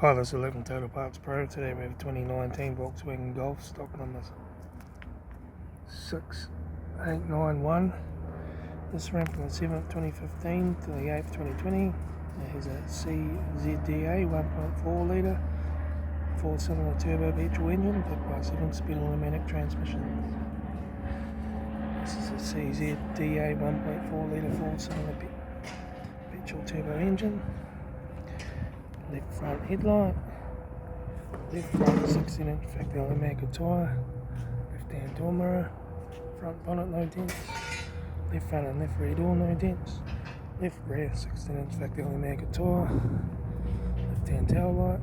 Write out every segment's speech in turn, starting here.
Hi, this is 11 Total Parts Pro. Today we have 2019 Volkswagen Golf, stock numbers 6891. This ran from the 7th 2015 to the 8th 2020. It has a CZDA 1.4 litre 4-cylinder turbo petrol engine backed by a 7-speed automatic transmission. This is a CZDA 1.4 litre 4-cylinder petrol turbo engine. Left front headlight, left front 16-inch factory automatic tyre, left hand door mirror, front bonnet no dents, left front and left rear door no dents, left rear 16-inch factory automatic tyre, left hand taillight,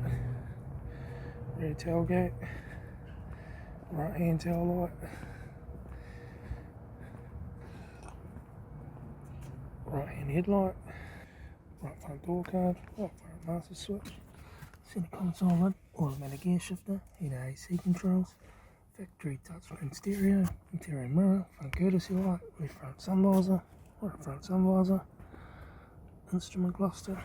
rear tailgate, right hand taillight, right hand headlight, right front door card, right front master switch, center console lid, automatic gear shifter, heater AC controls, factory touchscreen stereo, interior mirror, front courtesy light, left front sun visor, right front sun visor, instrument cluster,